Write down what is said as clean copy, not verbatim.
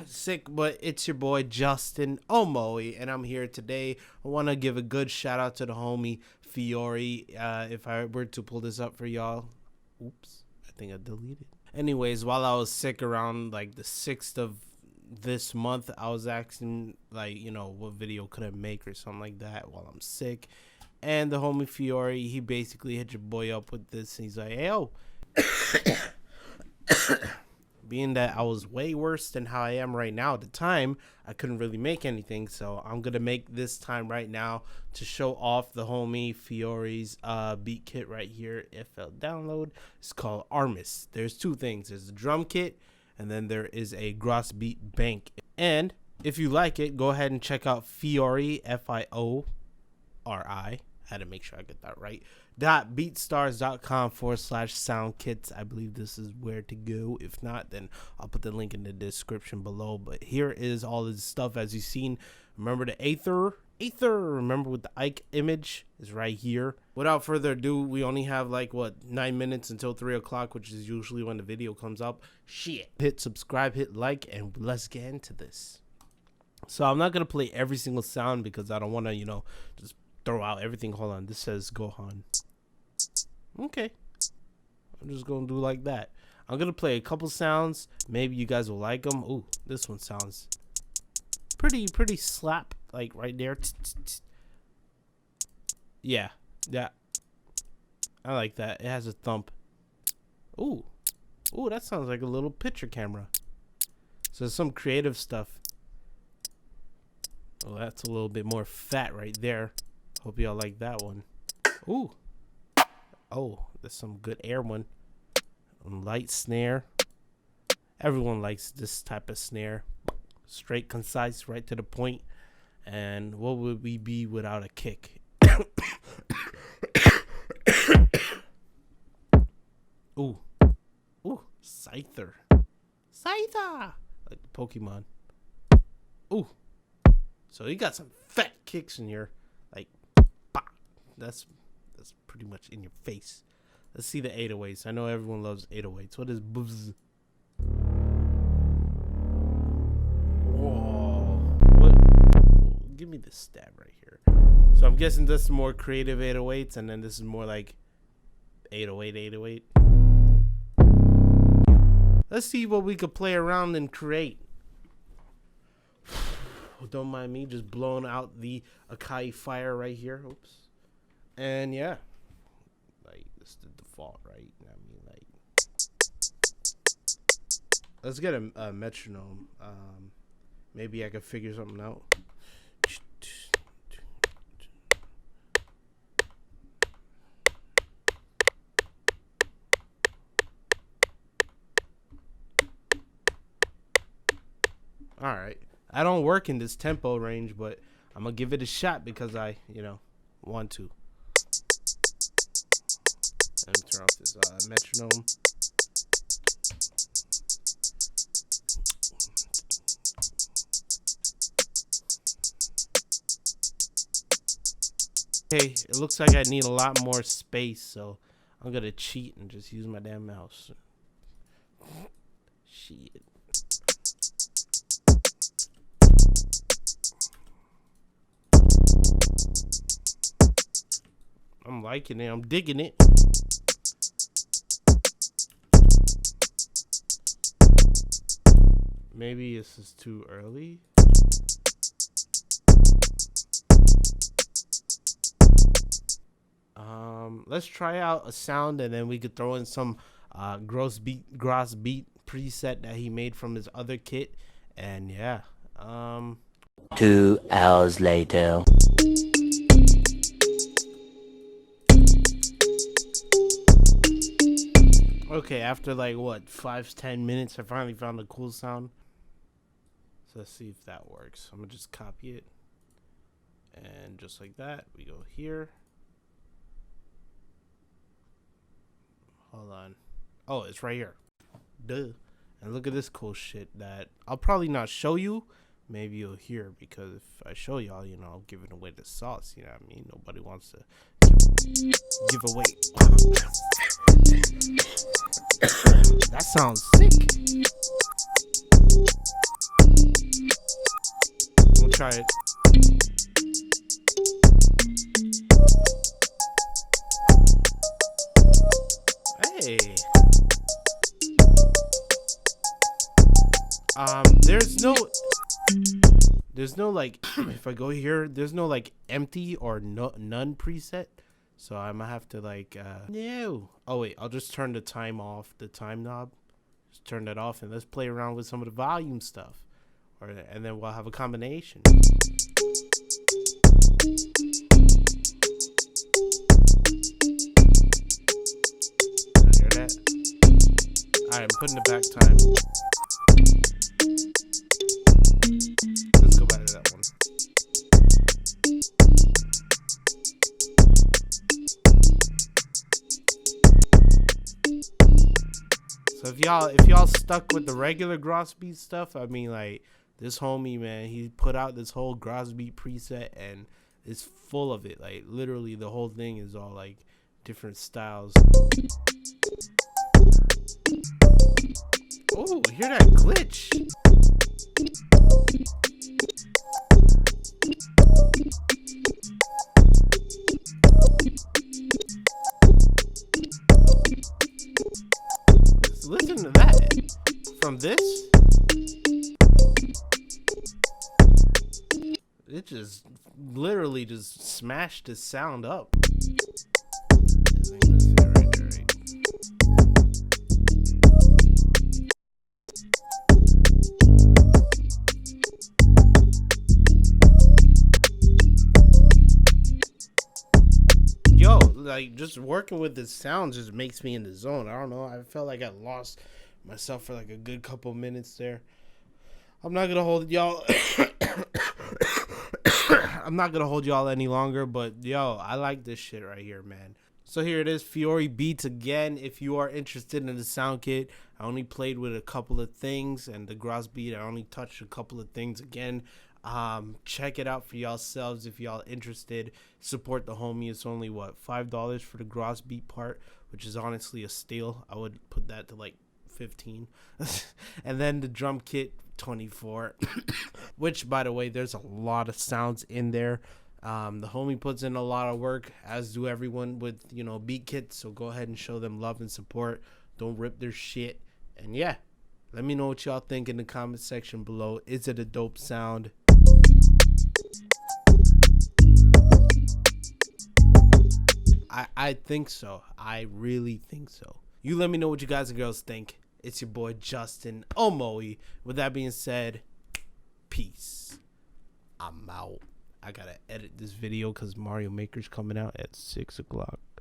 Sick, but it's your boy Justin Omoe, and I'm here today. I want to give a good shout out to the homie Fiore. If I were to pull this up for y'all, oops, I think I deleted. Anyways, while I was sick around like the 6th of this month, I was asking what video could I make or something like that while I'm sick. And the homie Fiore, he basically hit your boy up with this, and he's like, "Hey, yo." Being that I was way worse than how I am right now at the time, I couldn't really make anything. So I'm going to make this time right now to show off the homie Fiore's beat kit right here. FL download. It's called Armis. There's two things. There's the drum kit, and then there is a Gross Beat Bank. And if you like it, go ahead and check out Fiore, Fiori. I had to make sure I get that right. .beatstars.com/sound kits. I believe this is where to go. If not, then I'll put the link in the description below. But here is all of the stuff as you've seen. Remember the Aether? Remember with the Ike image is right here. Without further ado, we only have 9 minutes until 3 o'clock, which is usually when the video comes up. Shit. Hit subscribe, hit like, and let's get into this. So I'm not going to play every single sound because I don't want to, just throw out everything. Hold on. This says Gohan. Okay. I'm just going to do like that. I'm going to play a couple sounds. Maybe you guys will like them. Ooh, this one sounds pretty slap. Like right there. Yeah. I like that. It has a thump. Ooh, that sounds like a little picture camera. So some creative stuff. Oh, that's a little bit more fat right there. Hope y'all like that one. Ooh. Oh, there's some good air one. Light snare. Everyone likes this type of snare. Straight, concise, right to the point. And what would we be without a kick? Ooh. Scyther. Like the Pokemon. Ooh. So you got some fat kicks in here. Bah. That's pretty much in your face. Let's see the 808s. I know everyone loves 808s. What is buzz? Whoa. What? Give me the stab right here. So I'm guessing this is more creative 808s, and then this is more like 808. Let's see what we could play around and create. Don't mind me just blowing out the Akai fire right here. Oops. And yeah. This is the default, right? Let's get a metronome. Maybe I could figure something out. All right. I don't work in this tempo range, but I'm going to give it a shot because I, want to. Let me turn off this metronome. Okay, it looks like I need a lot more space, so I'm going to cheat and just use my damn mouse. Shit. I'm liking it. I'm digging it. Maybe this is too early. Let's try out a sound, and then we could throw in some Gross Beat preset that he made from his other kit. And yeah. 2 hours later. Okay, after 5-10 minutes, I finally found a cool sound. So let's see if that works. I'm gonna just copy it, and just like that, we go here. Hold on. Oh, it's right here. Duh. And look at this cool shit that I'll probably not show you. Maybe you'll hear, because if I show y'all, I'll give it away the sauce. You know what I mean? Nobody wants to give away. That sounds sick. try it. Hey. There's no like if I go here, there's no like empty or none preset. So I might have to like no. Oh wait, I'll just turn the time off, the time knob. Just turn that off and let's play around with some of the volume stuff. And then we'll have a combination. Hear that? Alright, I'm putting the back time. Let's go back to that one. So if y'all stuck with the regular Grossbeat stuff, I mean like this homie, man, he put out this whole Grossbeat preset and it's full of it. Like literally the whole thing is all like different styles. Oh, hear that glitch? Listen to that. From this, it just literally just smashed the sound up. I think that's it right there, right? Yo, like just working with the sound just makes me in the zone. I don't know. I felt like I lost myself for like a good couple minutes there. I'm not gonna hold y'all. I'm not gonna hold y'all any longer, but yo, I like this shit right here, man. So here it is, Fiore Beats again. If you are interested in the sound kit, I only played with a couple of things, and the Grossbeat, I only touched a couple of things again. Check it out for yourselves if y'all interested. Support the homie. It's only what, $5 for the Grossbeat part, which is honestly a steal. I would put that to like 15. And then the drum kit, 24. Which, by the way, there's a lot of sounds in there. The homie puts in a lot of work, as do everyone with, you know, beat kits. So go ahead and show them love and support. Don't rip their shit. And yeah, let me know what y'all think in the comment section below. Is it a dope sound? I think so. I really think so. You let me know what you guys and girls think. It's your boy Justin Omoe. With that being said, peace. I'm out. I gotta edit this video because Mario Maker's coming out at 6 o'clock.